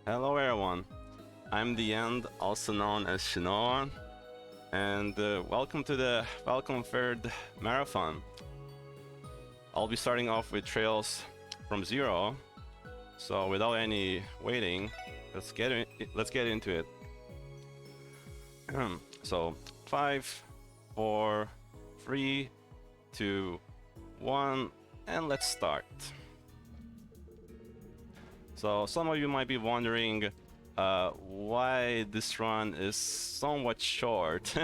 Hello everyone, I'm the End, also known as Shinoa, and welcome to the Falcom Marathon. I'll be starting off with trails from zero, so without any waiting, let's get into it. So 5, 4, 3, 2, 1, and let's start. So some of you might be wondering why this run is somewhat short.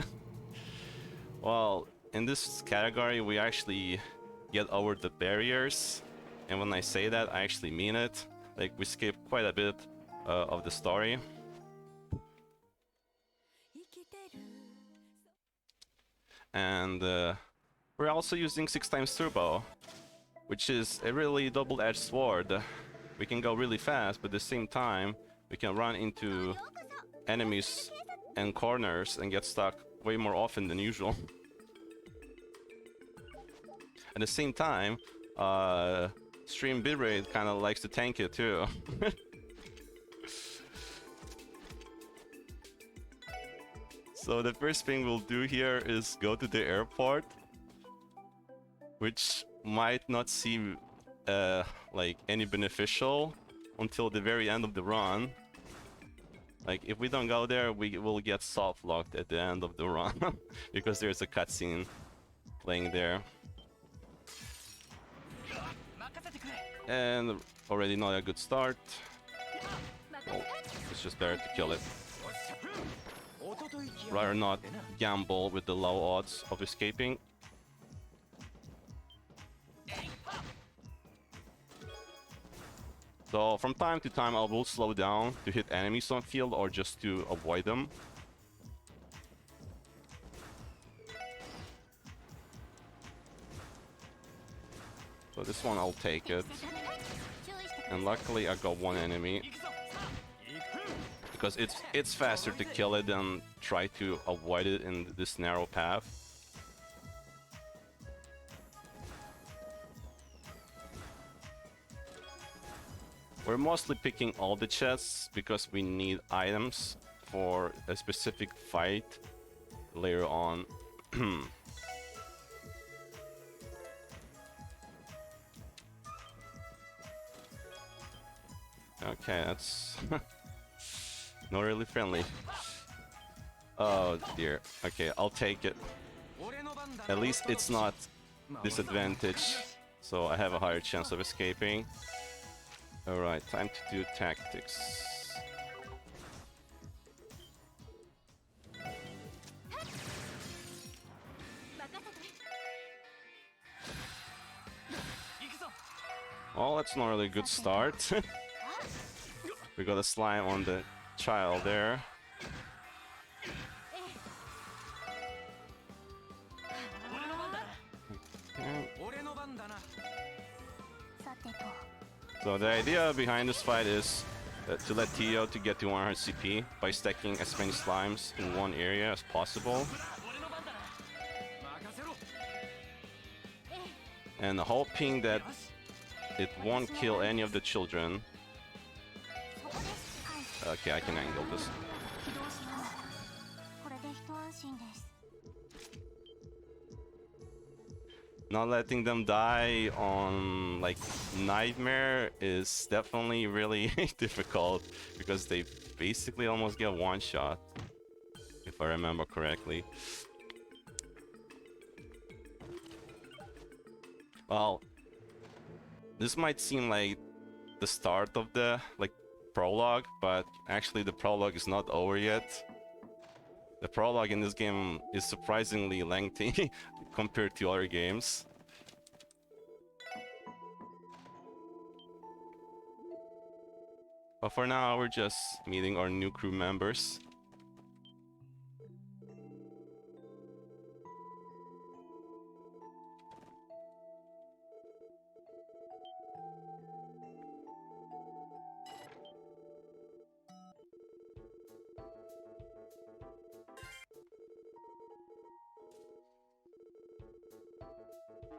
Well, in this category we actually get over the barriers, and when I say that I actually mean it. Like, we skip quite a bit of the story. And we're also using 6x turbo, which is a really double-edged sword. We can go really fast, but at the same time we can run into enemies and corners and get stuck way more often than usual. At the same time, stream bitrate kind of likes to tank it too. So the first thing we'll do here is go to the airport, which might not seem like any beneficial until the very end of the run. Like, if we don't go there, we will get soft locked at the end of the run because there's a cutscene playing there. And already not a good start. Well, it's just better to kill it. Rather not gamble with the low odds of escaping. So from time to time I will slow down to hit enemies on field or just to avoid them. So this one I'll take it. And luckily I got one enemy, because it's faster to kill it than try to avoid it in this narrow path. We're mostly picking all the chests because we need items for a specific fight later on. Okay, that's not really friendly. Oh dear. Okay, I'll take it. At least it's not disadvantage, so I have a higher chance of escaping. Alright, time to do tactics. Well, that's not really a good start. We got a slime on the child there. So the idea behind this fight is to let Tio to get to 100 CP by stacking as many slimes in one area as possible. And hoping that it won't kill any of the children. Okay, I can angle this. Not letting them die on, like, Nightmare is definitely really difficult, because they basically almost get one shot, if I remember correctly. Well, this might seem like the start of the, like, prologue, but actually the prologue is not over yet. The prologue in this game is surprisingly lengthy compared to other games. But for now, we're just meeting our new crew members.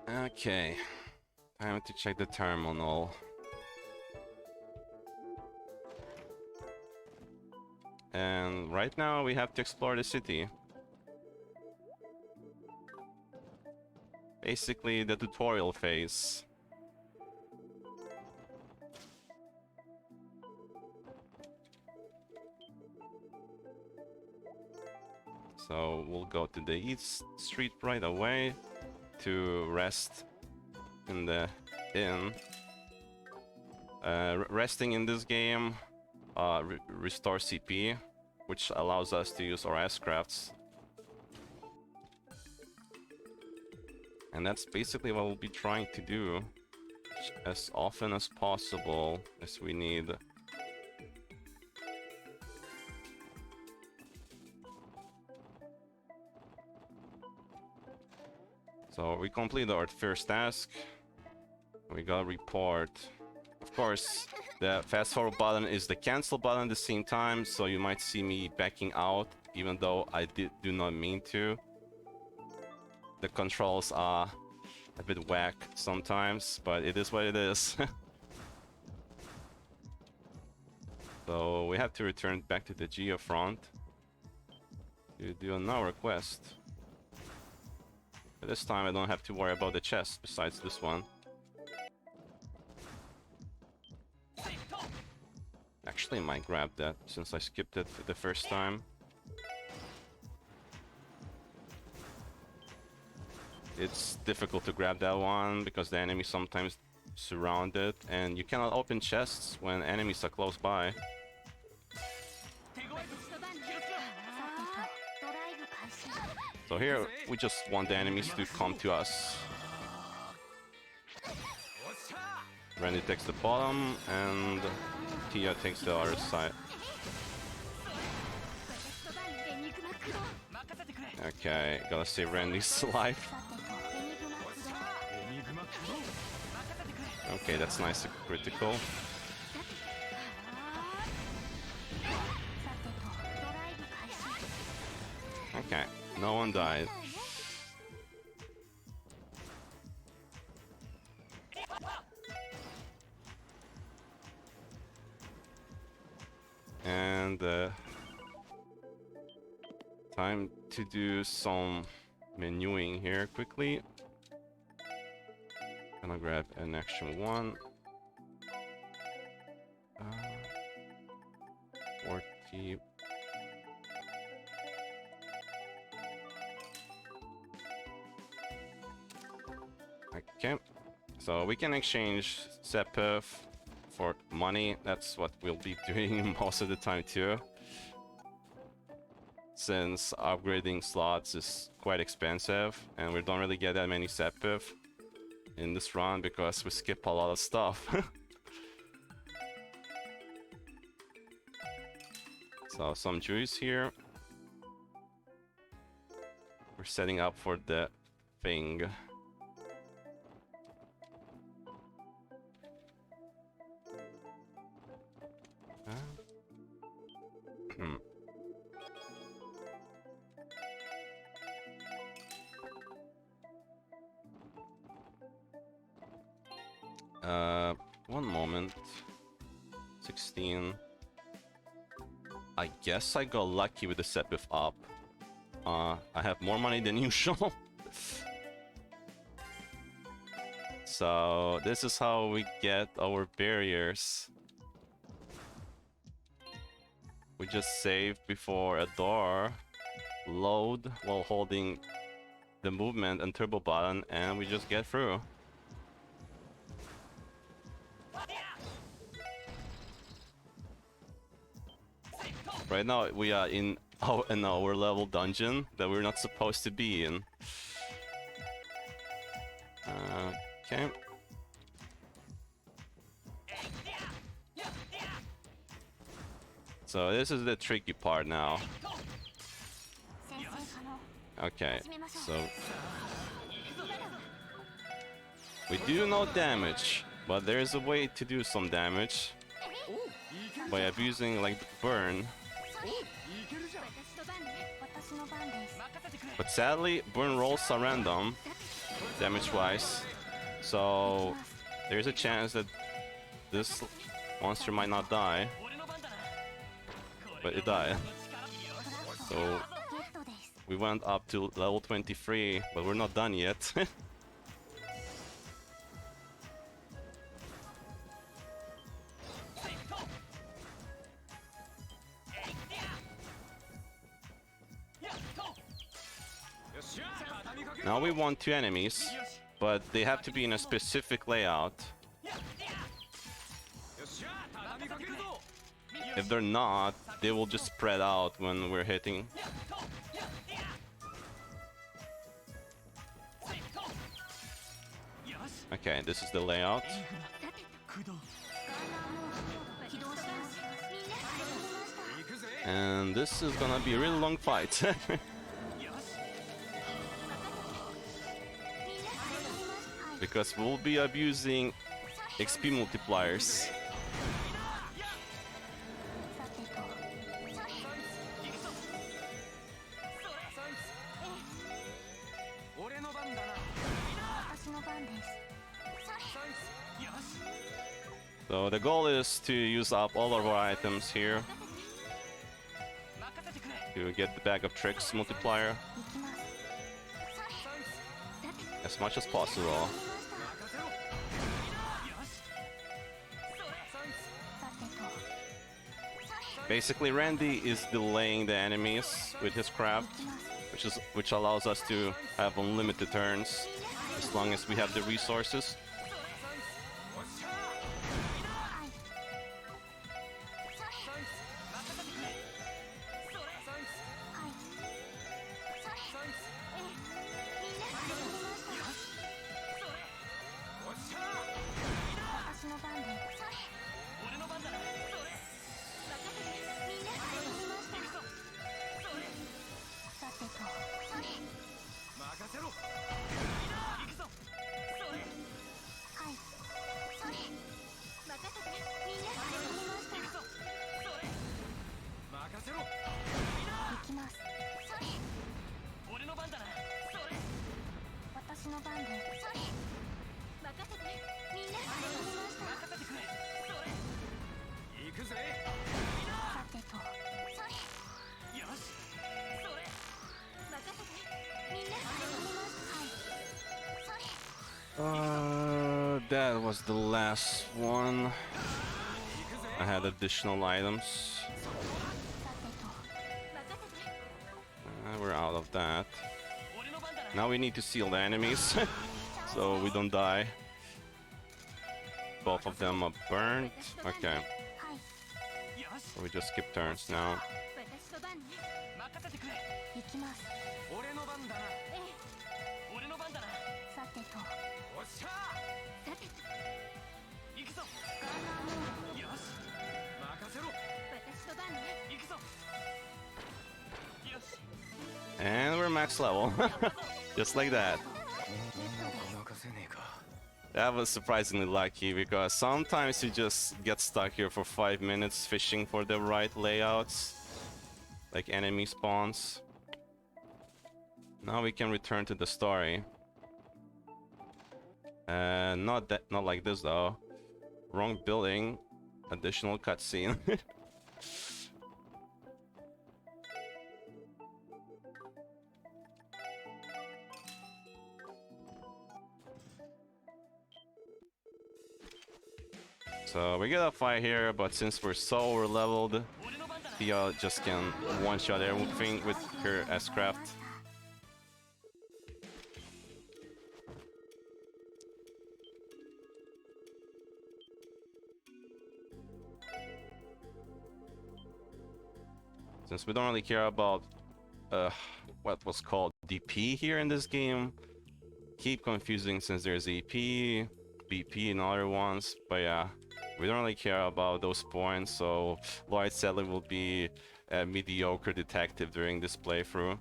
Okay, time to check the terminal. And right now we have to explore the city. Basically the tutorial phase. So we'll go to the east street right away to rest in the inn. Resting in this game restore CP, which allows us to use our S-crafts. And that's basically what we'll be trying to do as often as possible as we need. So we completed our first task. We got a report. Of course, the fast forward button is the cancel button at the same time, so you might see me backing out, even though I do not mean to. The controls are a bit whack sometimes, but it is what it is. So we have to return back to the geofront to do another quest. But this time I don't have to worry about the chest besides this one. Actually, I might grab that since I skipped it the first time. It's difficult to grab that one because the enemy sometimes surround it, and you cannot open chests when enemies are close by. So here we just want the enemies to come to us. Randy takes the bottom and Tia takes the other side. Okay, gotta save Randy's life. Okay, that's nice, critical. Okay, no one died. And time to do some menuing here quickly. Gonna grab an action 1. 40. Okay, so we can exchange Sepif for money. That's what we'll be doing most of the time too, since upgrading slots is quite expensive and we don't really get that many Sepif in this run because we skip a lot of stuff. So some juice here. We're setting up for the thing. One moment. 16. I guess I got lucky with the Sepif up. I have more money than usual. So this is how we get our barriers. We just save before a door, load while holding the movement and turbo button, and we just get through. Right now we are in our level dungeon that we're not supposed to be in. Okay. So this is the tricky part now. Okay, so we do no damage, but there is a way to do some damage by abusing like burn. But sadly, burn rolls are random, damage-wise, so there's a chance that this monster might not die. but it died. So we went up to level 23, but we're not done yet. Now we want 2 enemies, but they have to be in a specific layout. If they're not, they will just spread out when we're hitting. Okay, this is the layout. And this is gonna be a really long fight. Because we'll be abusing XP multipliers. So the goal is to use up all of our items here to get the bag of tricks multiplier as much as possible. Basically, Randy is delaying the enemies with his craft, which allows us to have unlimited turns as long as we have the resources. That was the last one. I had additional items. We're out of that. Now we need to seal the enemies so we don't die. Both of them are burned. Okay. So we just skip turns now. And we're max level. Just like that. That was surprisingly lucky because sometimes you just get stuck here for 5 minutes fishing for the right layouts, like enemy spawns. Now we can return to the story. Not like this though. Wrong building. Additional cutscene. So we get a fight here, but since we're so over leveled, Tia just can one-shot everything with her S-Craft. Since we don't really care about what was called DP here in this game, keep confusing since there's EP, BP and other ones, but yeah, we don't really care about those points, so Lloyd sadly will be a mediocre detective during this playthrough.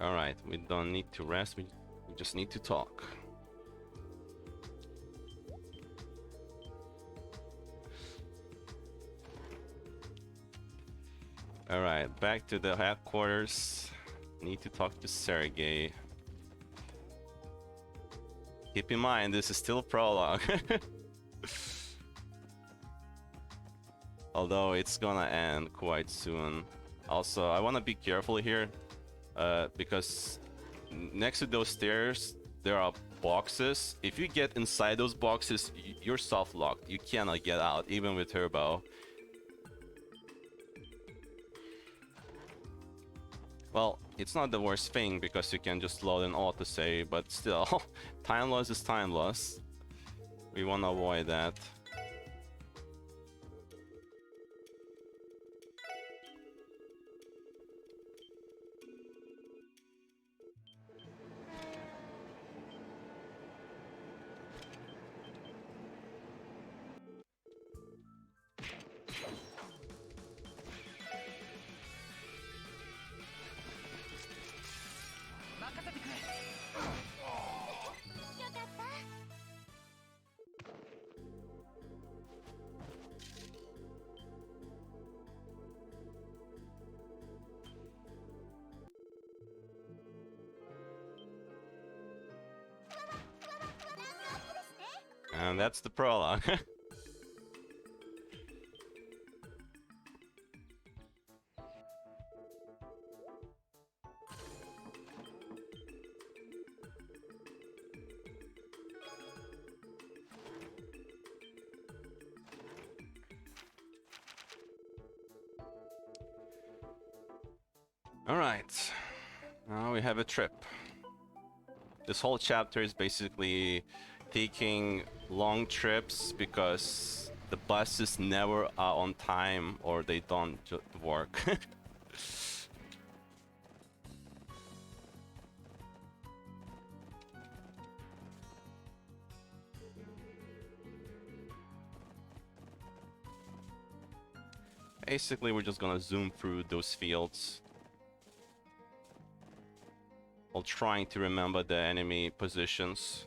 Alright, we don't need to rest, we just need to talk. Alright, back to the headquarters. Need to talk to Sergey. Keep in mind, this is still prologue. Although it's gonna end quite soon. Also, I wanna be careful here, because next to those stairs, there are boxes. If you get inside those boxes, you're soft-locked. You cannot get out, even with turbo. Well, it's not the worst thing because you can just load an autosave, but still, time loss is time loss. We want to avoid that. And that's the prologue. Alright, now we have a trip. This whole chapter is basically taking long trips because the buses never are on time or they don't work. Basically, we're just gonna zoom through those fields while trying to remember the enemy positions.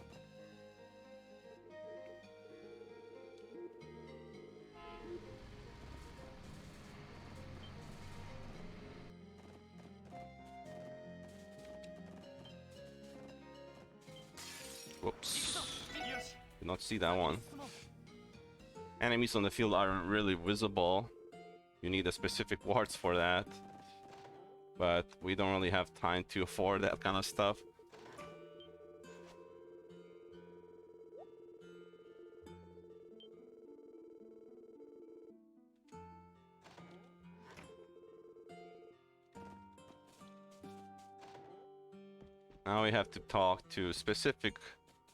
Whoops. Did not see that one. Enemies on the field aren't really visible. You need a specific wards for that. But we don't really have time to afford that kind of stuff. Now we have to talk to specific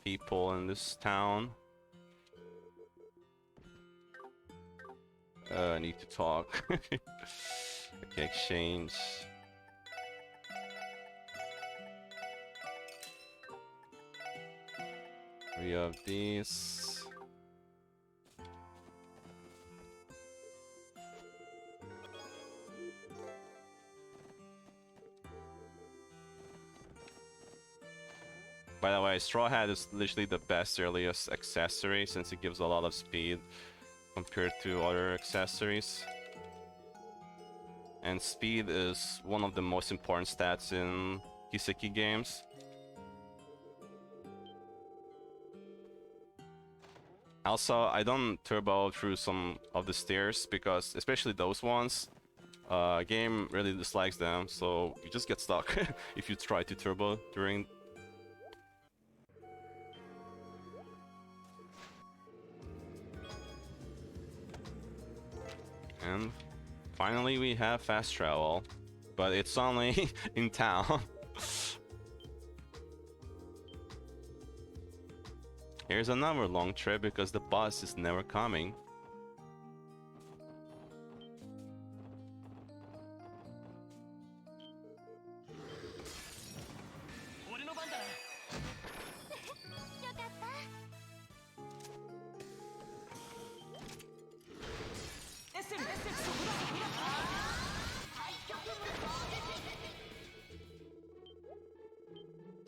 people in this town. I need to talk. Okay, exchange. We have these. By the way, Straw Hat is literally the best earliest accessory since it gives a lot of speed compared to other accessories. And speed is one of the most important stats in Kiseki games. Also, I don't turbo through some of the stairs because, especially those ones, game really dislikes them, so you just get stuck if you try to turbo during. And finally we have fast travel, but it's only in town. Here's another long trip because the bus is never coming.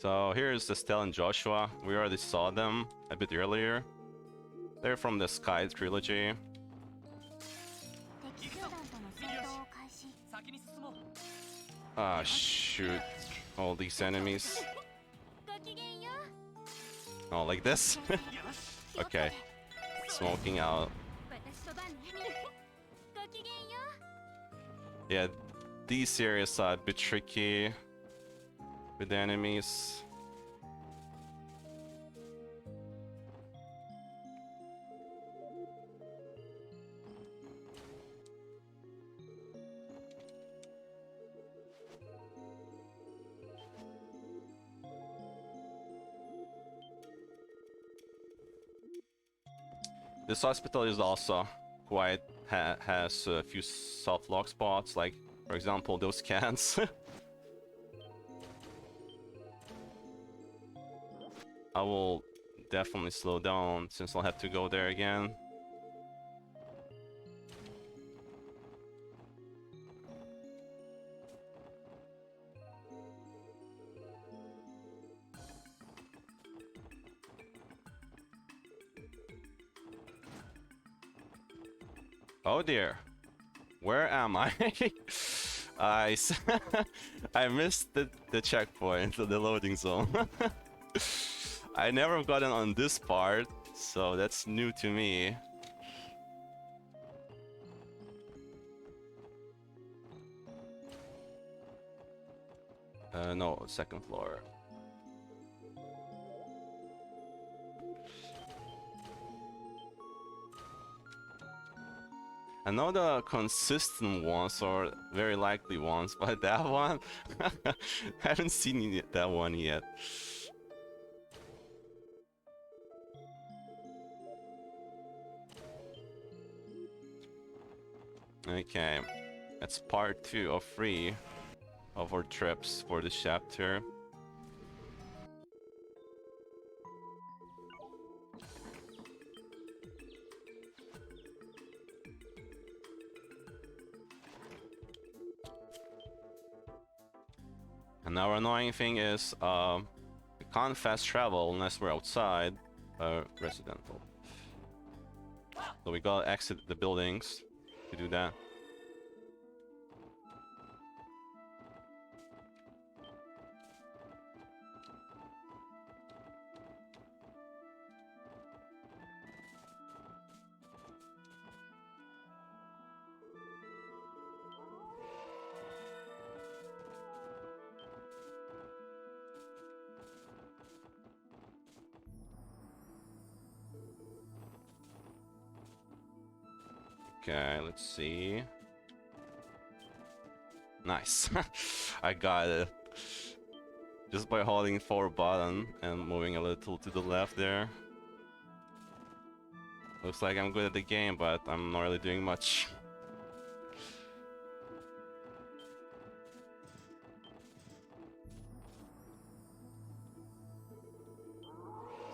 So here's Estelle and Joshua. We already saw them a bit earlier. They're from the Sky trilogy. Ah, shoot. All these enemies. Oh, like this? Okay. Smoking out. Yeah, these areas are a bit tricky with the enemies. This hospital is also quite has a few soft lock spots, like for example those cans. I will definitely slow down since I'll have to go there again. Oh dear, where am I? I I missed the checkpoint, the loading zone. I never gotten on this part, so that's new to me. No, second floor. I know the consistent ones are very likely ones, but that one, I haven't seen that one yet. Okay, that's part 2 of 3 of our trips for this chapter. And our annoying thing is, we can't fast travel unless we're outside residential. So we gotta exit the buildings to do that. Okay, let's see. Nice. I got it. Just by holding forward button and moving a little to the left there. Looks like I'm good at the game, but I'm not really doing much.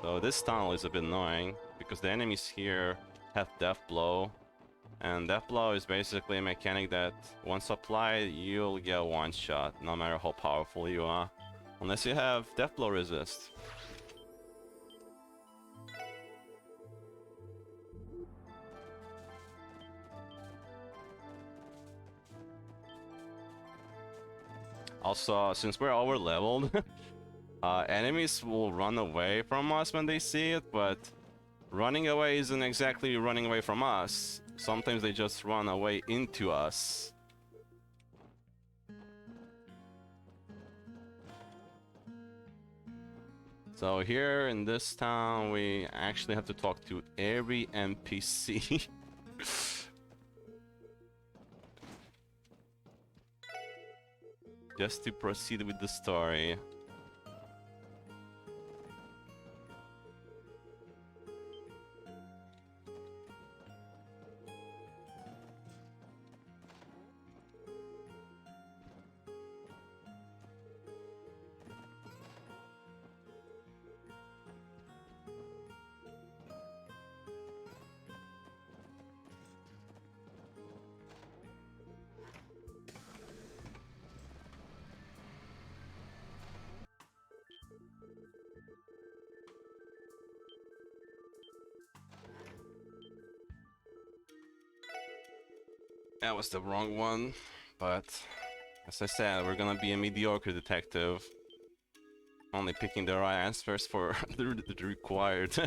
So this tunnel is a bit annoying because the enemies here have Death Blow. And Death Blow is basically a mechanic that once applied, you'll get one shot, no matter how powerful you are. Unless you have Death Blow resist. Also, since we're over leveled, enemies will run away from us when they see it, but running away isn't exactly running away from us. Sometimes they just run away into us. So here in this town, we actually have to talk to every NPC. Just to proceed with the story. That was the wrong one, but as I said, we're gonna be a mediocre detective. Only picking the right answers for the required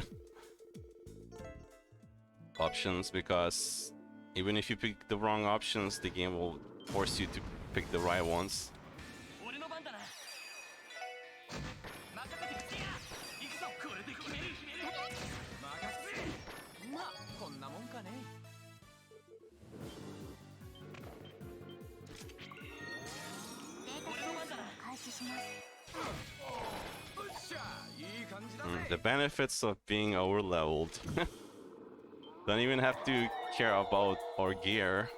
options, because even if you pick the wrong options, the game will force you to pick the right ones. The benefits of being over-leveled. Don't even have to care about our gear,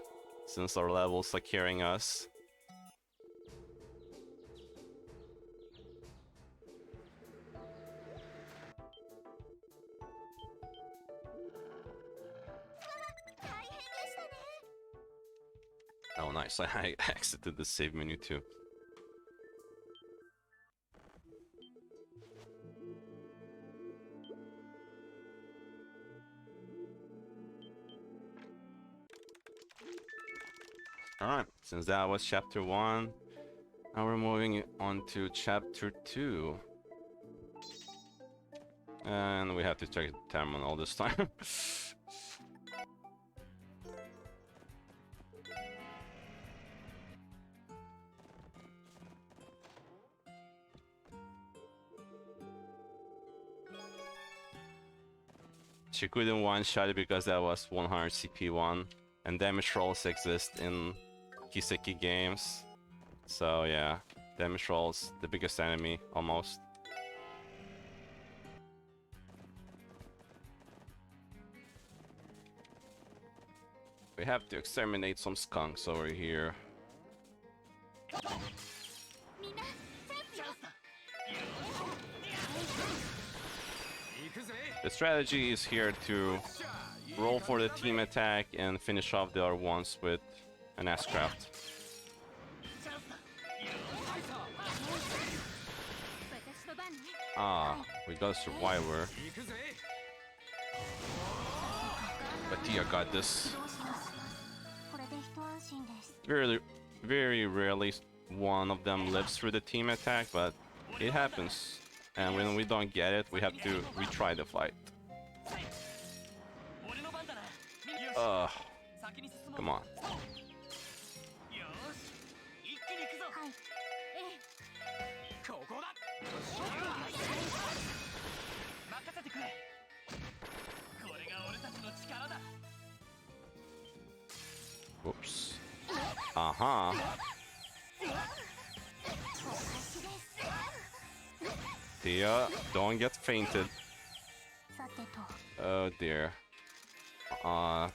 since our levels are carrying us. Oh nice, I exited the save menu too. Alright, since that was chapter 1, now we're moving on to chapter 2. And we have to check the terminal this time. She couldn't one-shot it because that was 100 CP one, and damage rolls exist in Kiseki games. So yeah, damage rolls, the biggest enemy, almost. We have to exterminate some skunks over here. The strategy is here to roll for the team attack and finish off the other ones with an S-craft. Ah, we got a survivor. But Tia got this. Very rarely one of them lives through the team attack, but it happens. And when we don't get it, we have to retry the fight. Come on. Whoops. Uh-huh. Tia, don't get fainted. Oh dear.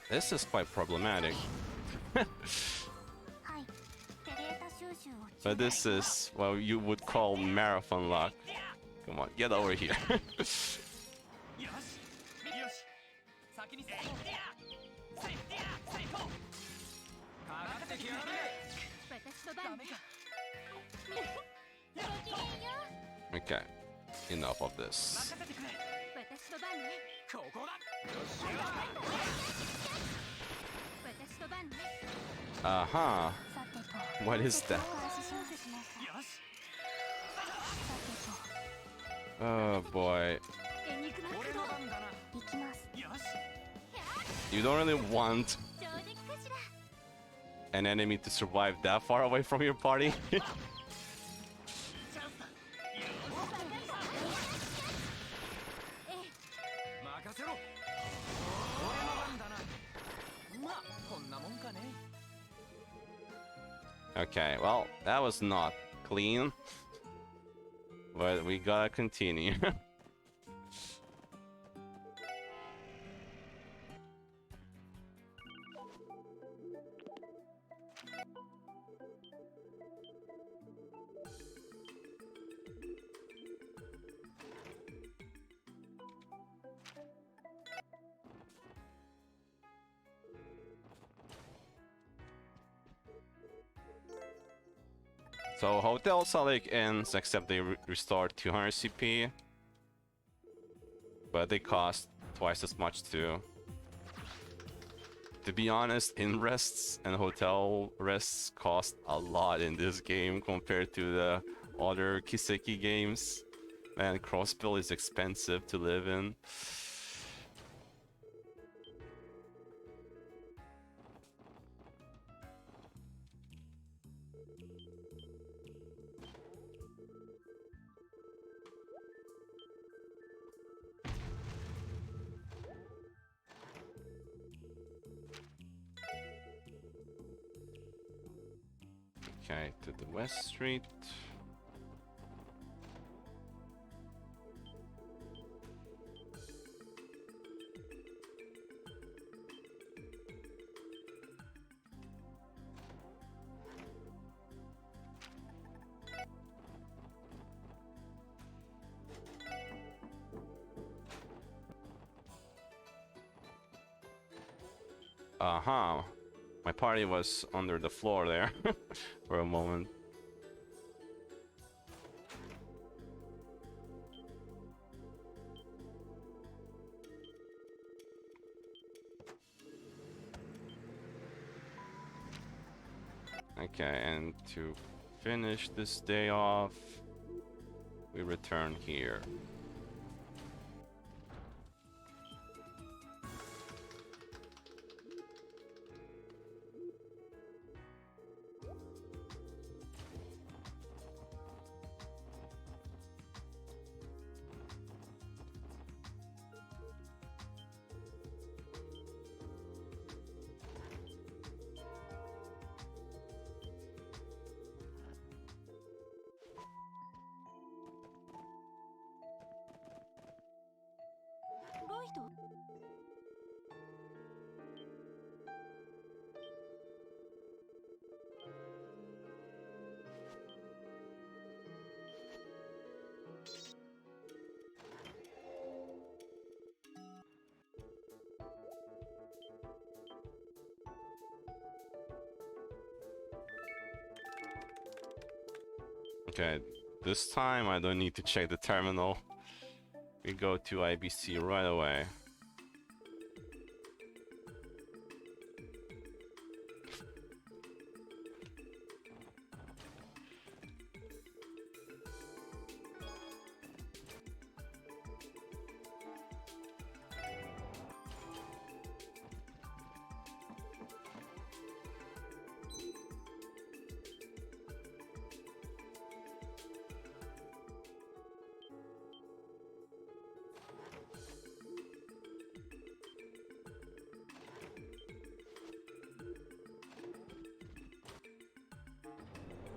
This is quite problematic. But this is what you would call marathon luck. Come on, get over here. Okay, enough of this. Uh-huh. What is that? Oh boy. You don't really want an enemy to survive that far away from your party. Okay, well, that was not clean, but we gotta continue. So Hotel Salt ends, except they restore 200 CP, but they cost twice as much too. To be honest, inn rests and hotel rests cost a lot in this game compared to the other Kiseki games. Man, Crossbill is expensive to live in. Okay, to the West Street. Uh-huh. My party was under the floor there for a moment. Okay, and to finish this day off, we return here. Okay, this time I don't need to check the terminal. We go to IBC right away.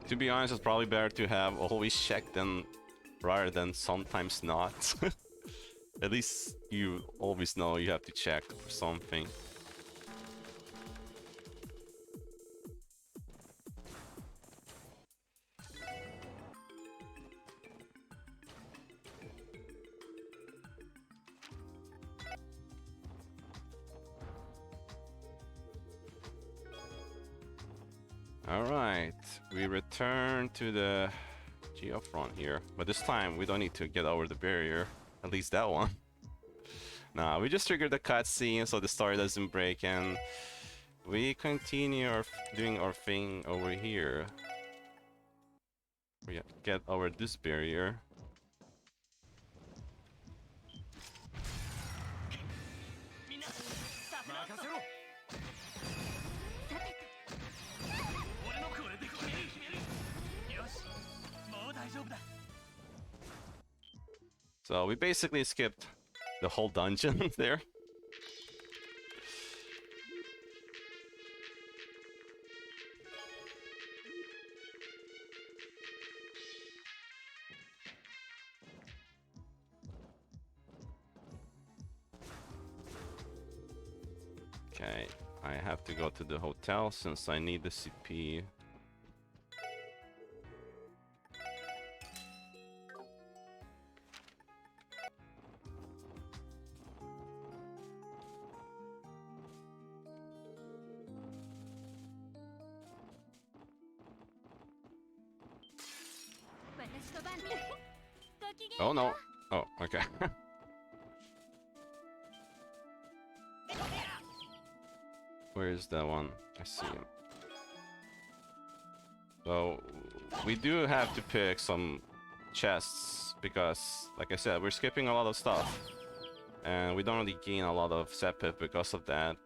To be honest, it's probably better to have always checked them rather than sometimes not. At least you always know you have to check for something. Alright, we return to the geofront here, but this time we don't need to get over the barrier, at least that one. Nah, we just triggered the cutscene so the story doesn't break, and we continue doing our thing over here. We get over this barrier. So we basically skipped the whole dungeon there. Okay, I have to go to the hotel since I need the CP. Oh no. Oh, okay. Where is that one? I see him. So we do have to pick some chests because, like I said, we're skipping a lot of stuff. And we don't really gain a lot of set pip because of that.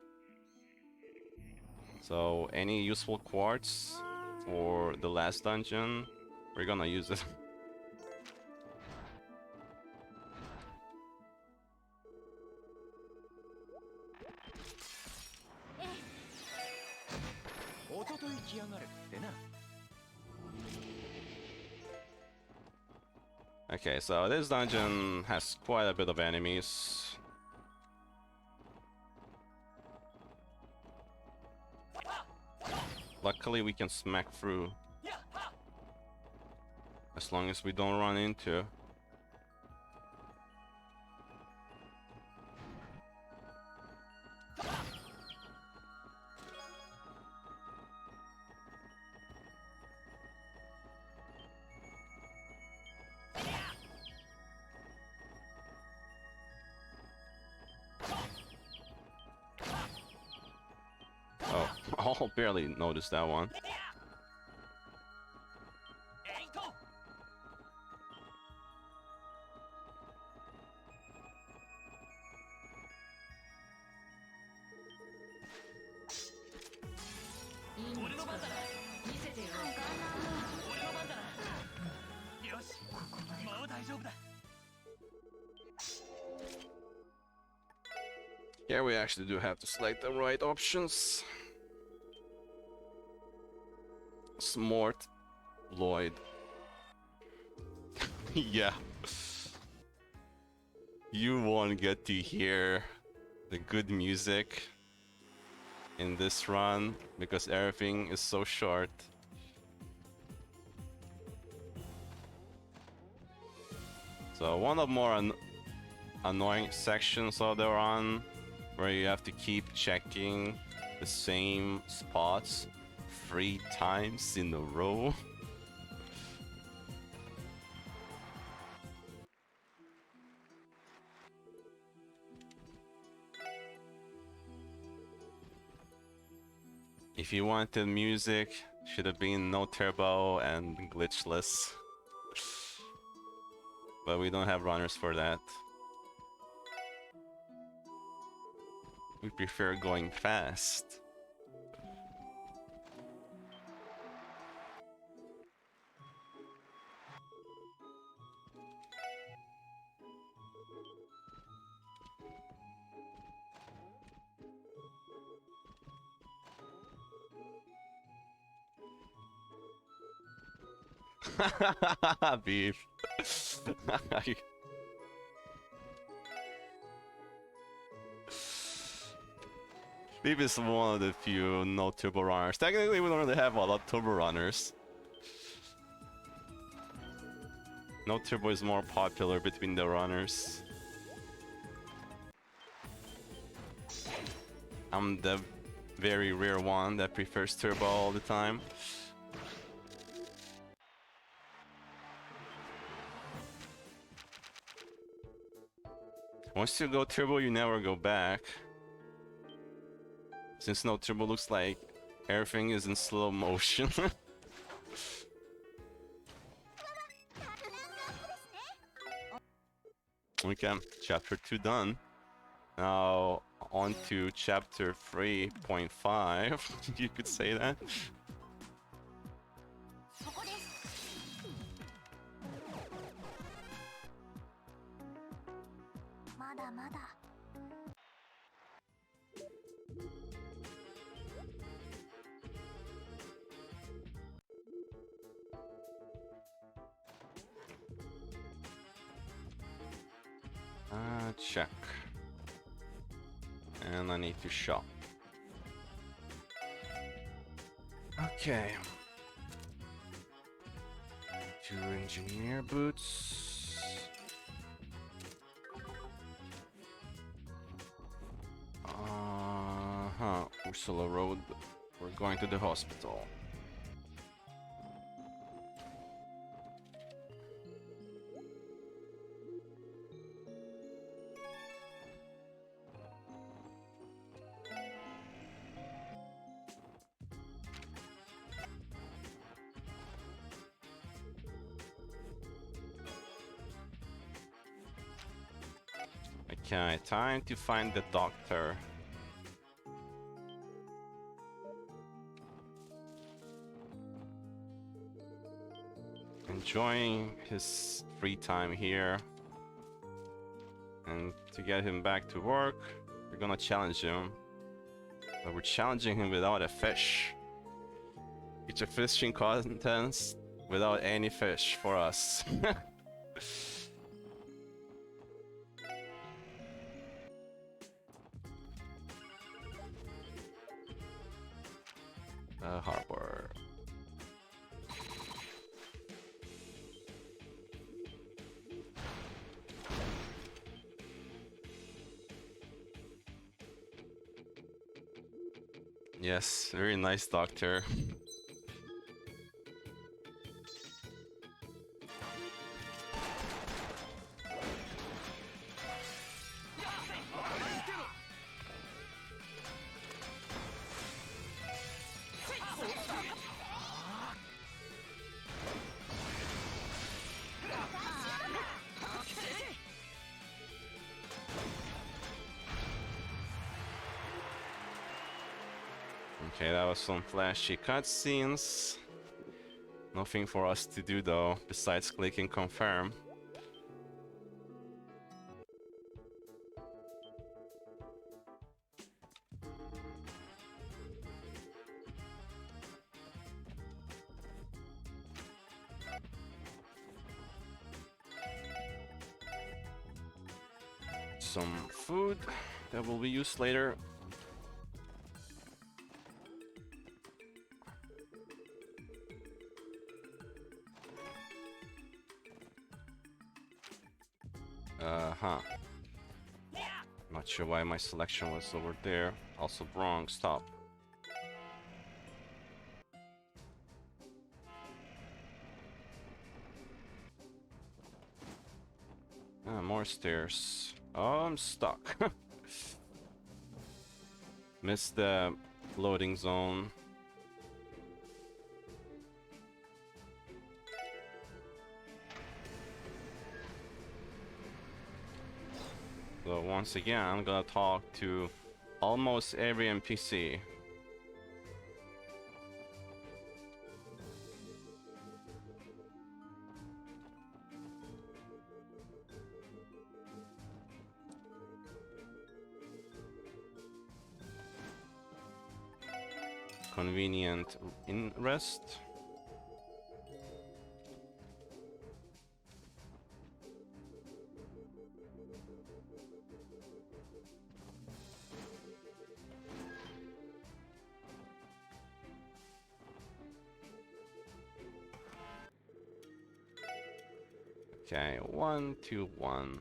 So any useful quartz for the last dungeon, we're gonna use it. Okay, so this dungeon has quite a bit of enemies. Luckily we can smack through. As long as we don't run into. Oh, I'll barely notice that one. Here we actually do have to select the right options. Smart Lloyd. Yeah. You won't get to hear the good music in this run because everything is so short. So one of the more annoying sections of the run where you have to keep checking the same spots 3 times in a row. If you wanted music, should have been no turbo and glitchless. But we don't have runners for that. We prefer going fast. Beef. Beef is one of the few no turbo runners. Technically, we don't really have a lot of turbo runners. No turbo is more popular between the runners. I'm the very rare one that prefers turbo all the time. Once you go turbo, you never go back. Since no turbo looks like everything is in slow motion. Okay, chapter 2 done. Now on to chapter 3.5. You could say that. Check. And I need to shop. Okay. 2 engineer boots. Ursula Road. We're going to the hospital. Okay, time to find the doctor. Enjoying his free time here. And to get him back to work, we're gonna challenge him. But we're challenging him without a fish. It's a fishing contest without any fish for us. Harbor. Yes, very nice doctor. Okay, that was some flashy cutscenes. Nothing for us to do though, besides clicking confirm. Some food that will be used later. Not sure why my selection was over there. Also wrong, stop. More stairs. Oh, I'm stuck. Missed the loading zone. So once again, I'm gonna talk to almost every NPC. Convenient in rest. Okay, 1, 2, 1.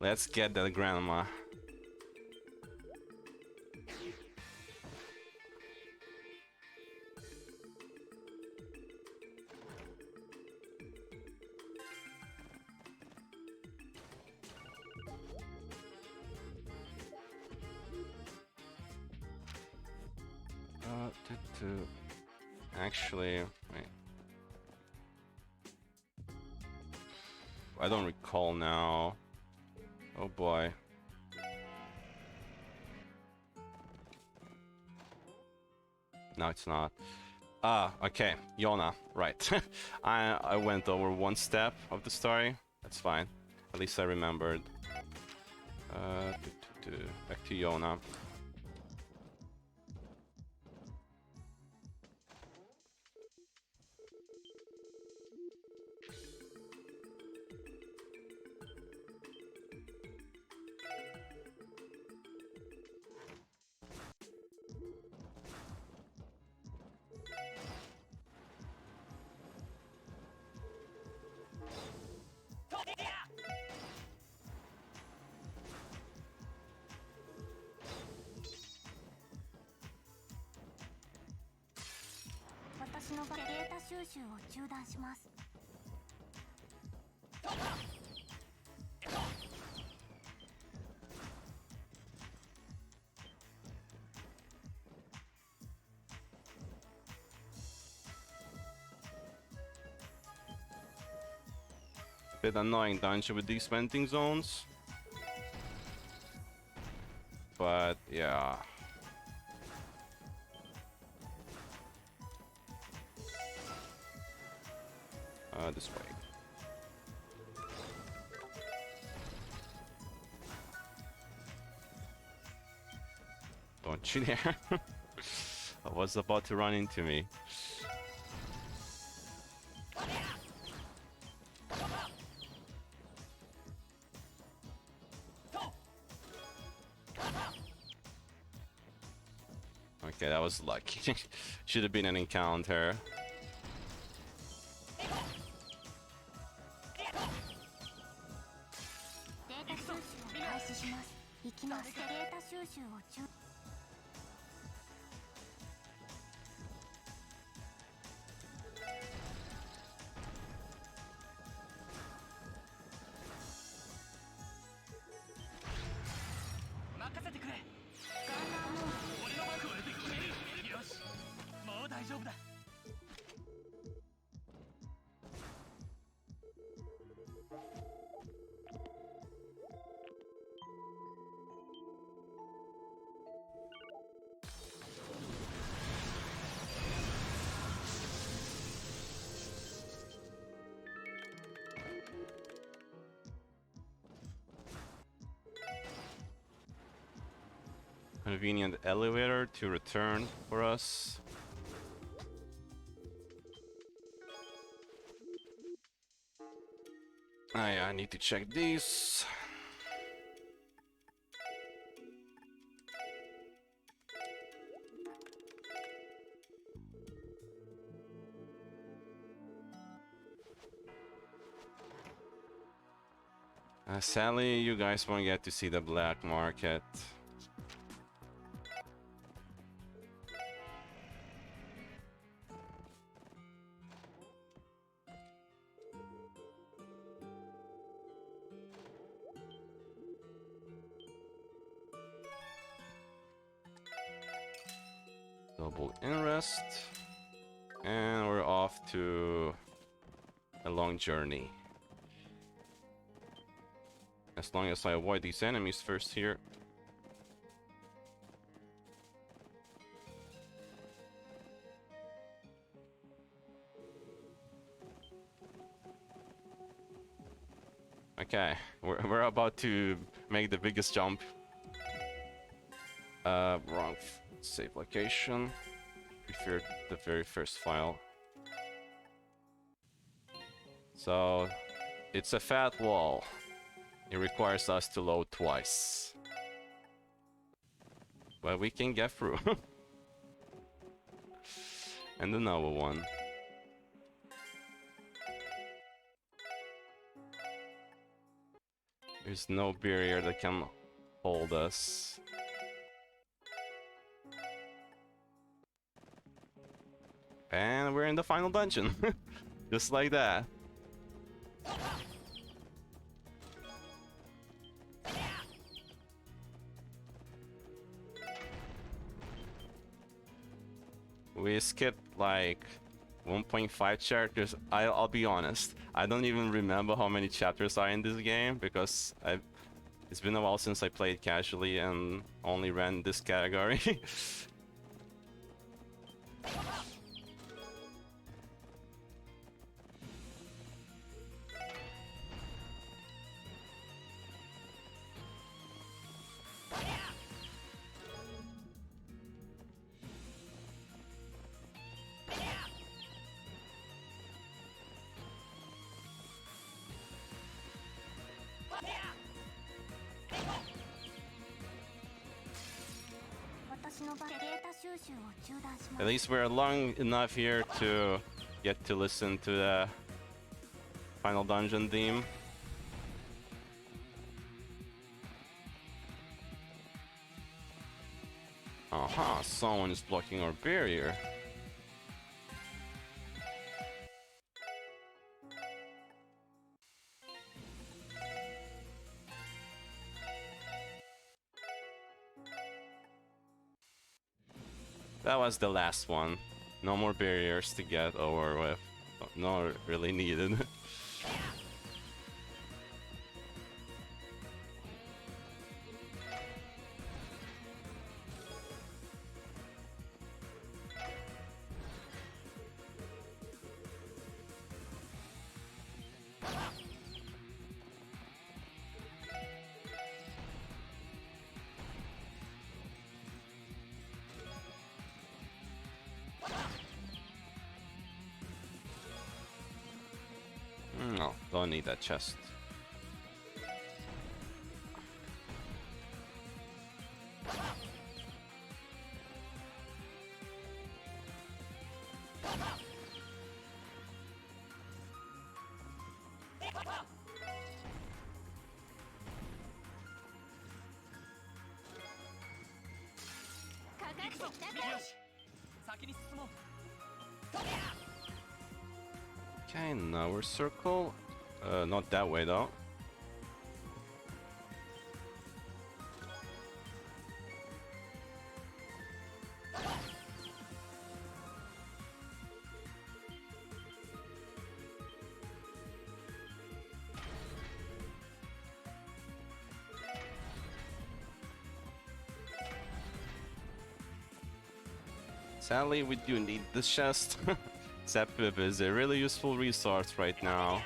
Let's get that grandma. Actually, wait. I don't recall now. Oh boy. No, it's not. Ah, okay. Yona, right. I went over one step of the story. That's fine. At least I remembered. Back to Yona. Bit annoying dungeon with these venting zones. But yeah. This way. Don't you dare. I was about to run into me. Okay, that was lucky. Should have been an encounter. Convenient elevator to return for us. I need to check these. Sadly, you guys won't get to see the black market. Double in rest, and we're off to a long journey. As long as I avoid these enemies first here. Okay, we're about to make the biggest jump. Wrong save location. Prefer the very first file. So, it's a fat wall. It requires us to load twice. But we can get through. And another one. There's no barrier that can hold us. And we're in the final dungeon. Just like that. We skipped like 1.5 chapters. I'll be honest, I don't even remember how many chapters are in this game because it's been a while since I played casually and only ran this category. At least we're long enough here to get to listen to the final dungeon theme. Aha, someone is blocking our barrier. That was the last one. No more barriers to get over with. Not really needed. don't need that chest. Okay, now we're circle. Not that way though. Sadly, we do need this chest. Zepip is a really useful resource right now.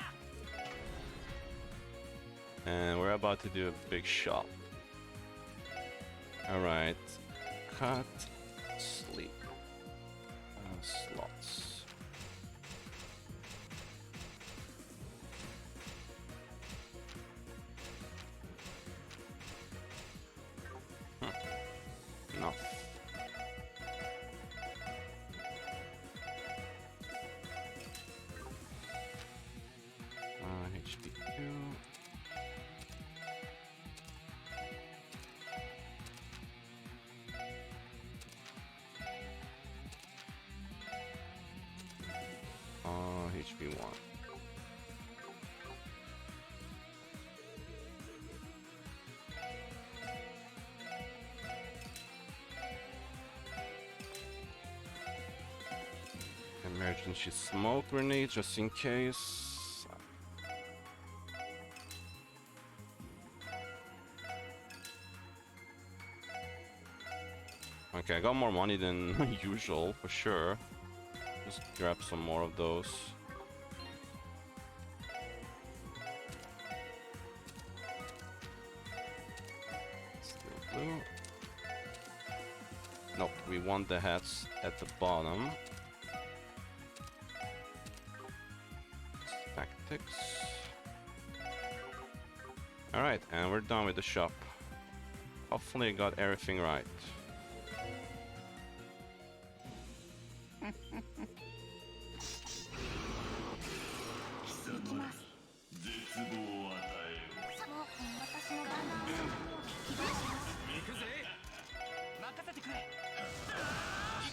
And we're about to do a big shop. Alright. Cut. Sleep. Slots. Enough. HPQ. HP1. Emergency smoke grenade just in case. Okay, I got more money than usual for sure. Just grab some more of those. Still blue. Nope, we want the hats at the bottom. Tactics. Alright, and we're done with the shop. Hopefully I got everything right.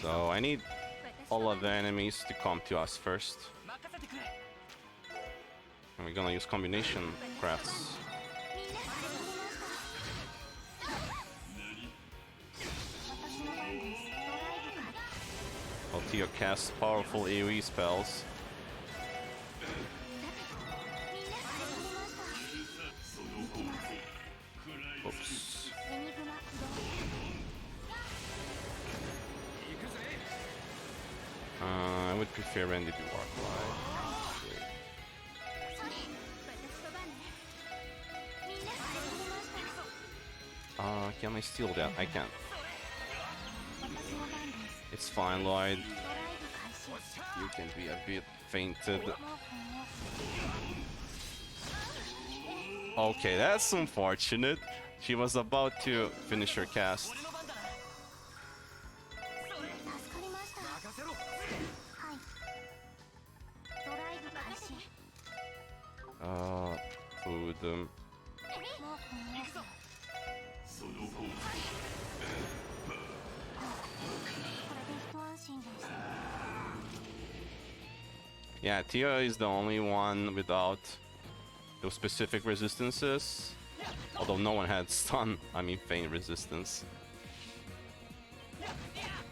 So I need all of the enemies to come to us first. And we're gonna use combination crafts. Altio casts powerful AoE spells. Oops. I would prefer Randy to walk live. Can I steal that? I can. It's fine, Lloyd. You can be a bit fainted. Okay, that's unfortunate. She was about to finish her cast. Food. Yeah, Tia is the only one without those specific resistances. Although no one had stun, I mean feint resistance.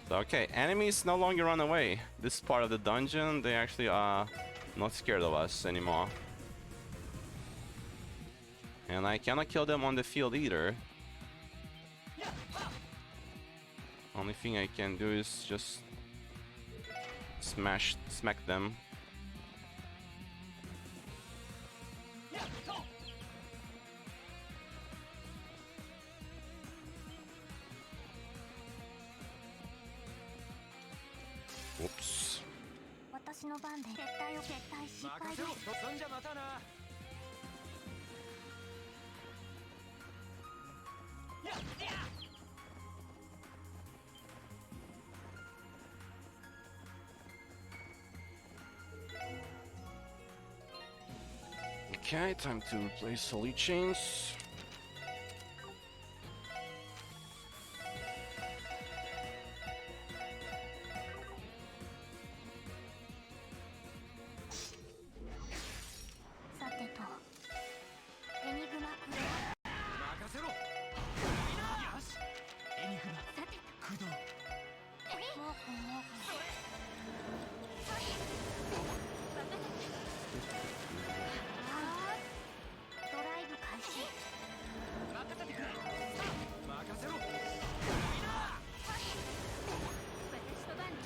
So, okay, enemies no longer run away. This part of the dungeon, they actually are not scared of us anymore. And I cannot kill them on the field either. Only thing I can do is just smack them. Oops. Okay, time to replace Holy Chains.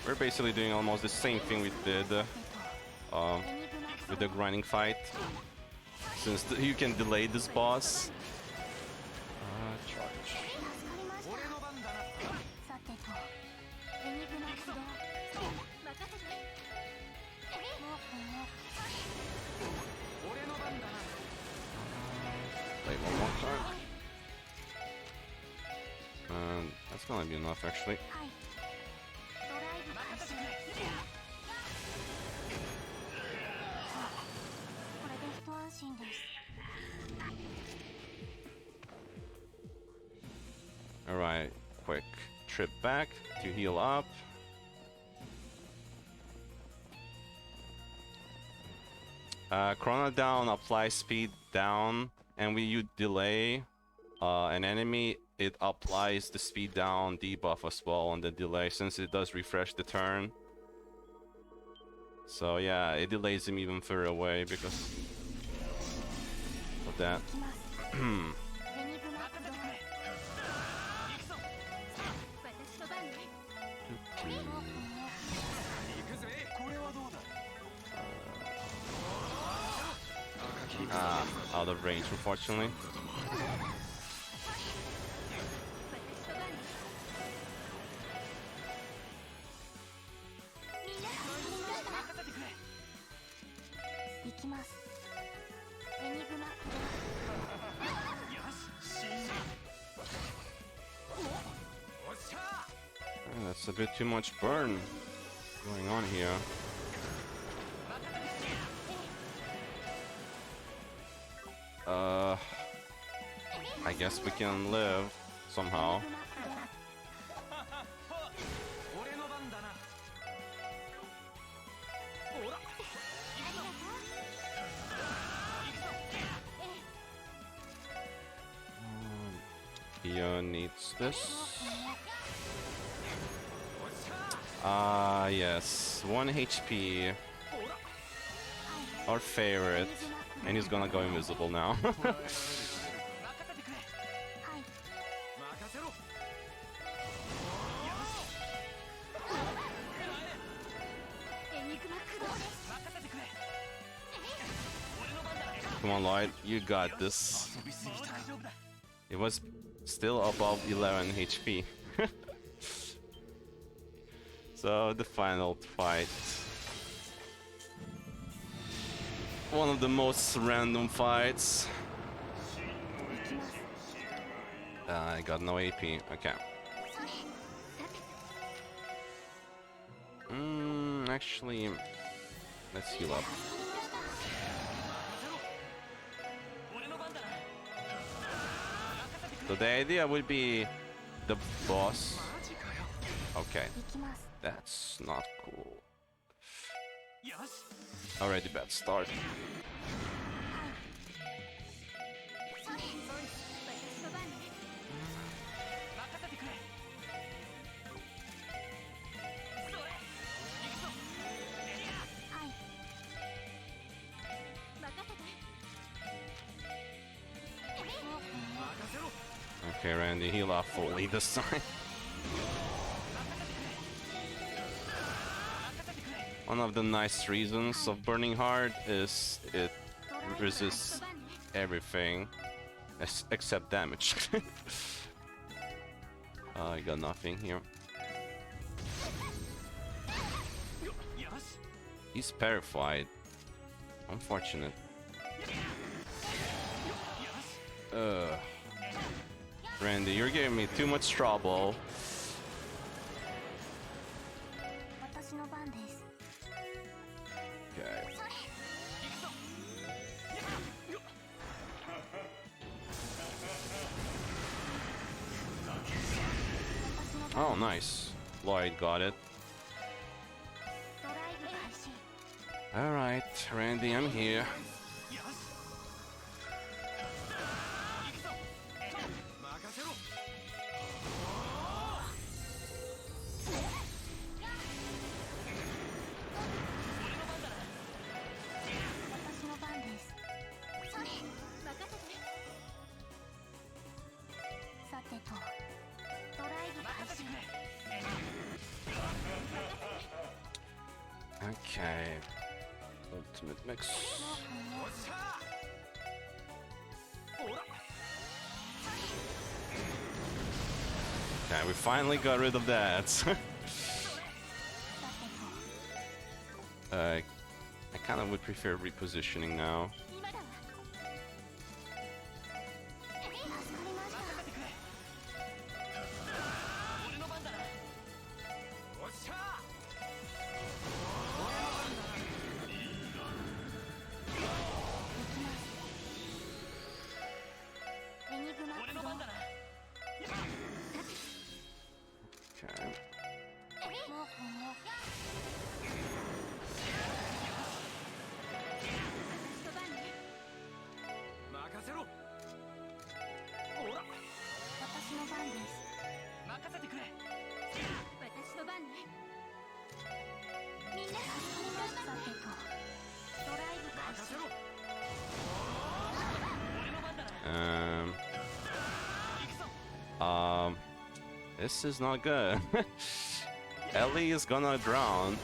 We're basically doing almost the same thing we did with the grinding fight, since you can delay this boss. Charge. Play one more time. And that's gonna be enough, actually. Alright, quick trip back to heal up. Chrono down applies speed down, and when you delay an enemy, it applies the speed down debuff as well on the delay, since it does refresh the turn. So yeah, it delays him even further away because of that. Out of range, unfortunately. That's a bit too much burn going on here. I guess we can live somehow. Pia needs this. Yes, 1 HP. Our favorite. And he's gonna go invisible now. Come on, Lloyd, you got this. It was still above 11 HP. So, the final fight. One of the most random fights. I got no AP. Okay. Actually, let's heal up. So the idea would be the boss. Okay, that's not cool. Already bad start. Okay, Randy, heal off fully this time. One of the nice reasons of Burning Heart is it resists everything except damage. I got nothing here. He's petrified. Unfortunate. Randy, you're giving me too much trouble. Okay. Oh, nice. Lloyd got it. Alright, Randy, I'm here. Okay. Ultimate mix. Okay, we finally got rid of that. I kind of would prefer repositioning now. Okay. This is not good. Ellie is gonna drown.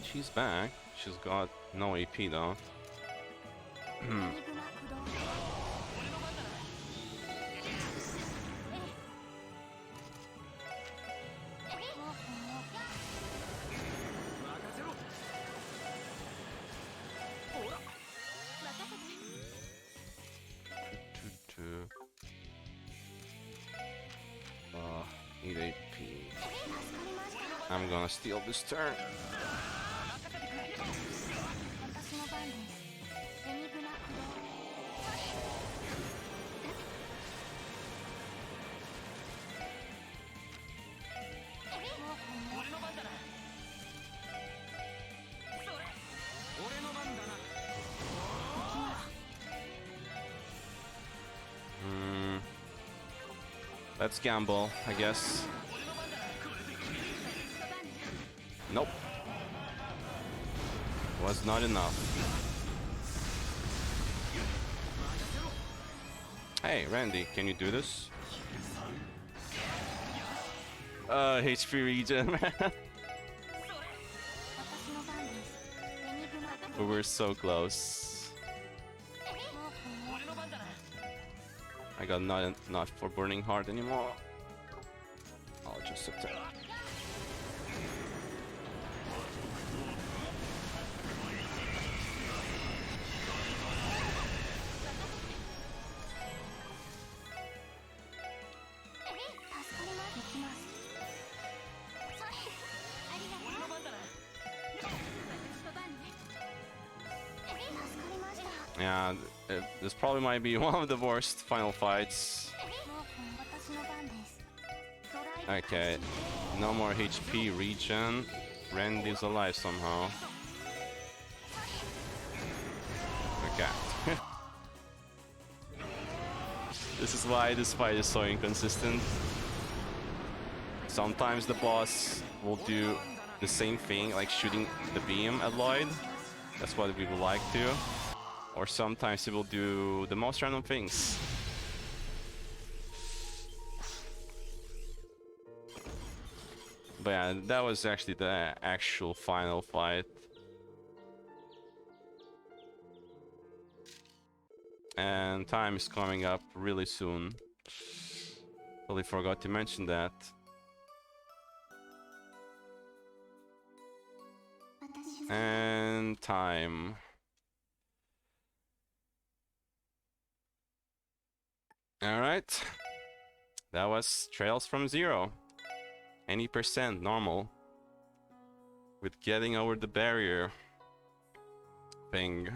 She's back. She's got no AP though. Need AP. I'm gonna steal this turn. Let's gamble, I guess. Nope. Was not enough. Hey, Randy, can you do this? HP regen, man. We were so close. I got not for burning heart anymore. I'll just attack. Yeah, this probably might be one of the worst final fights. Okay, no more HP regen. Randy's alive somehow. Okay. This is why this fight is so inconsistent. Sometimes the boss will do the same thing, like shooting the beam at Lloyd. That's what we would like to. Or sometimes he will do the most random things. But yeah, that was actually the actual final fight. And time is coming up really soon. Totally forgot to mention that. And time. Alright. That was Trails from Zero. any percent normal with getting over the barrier thing.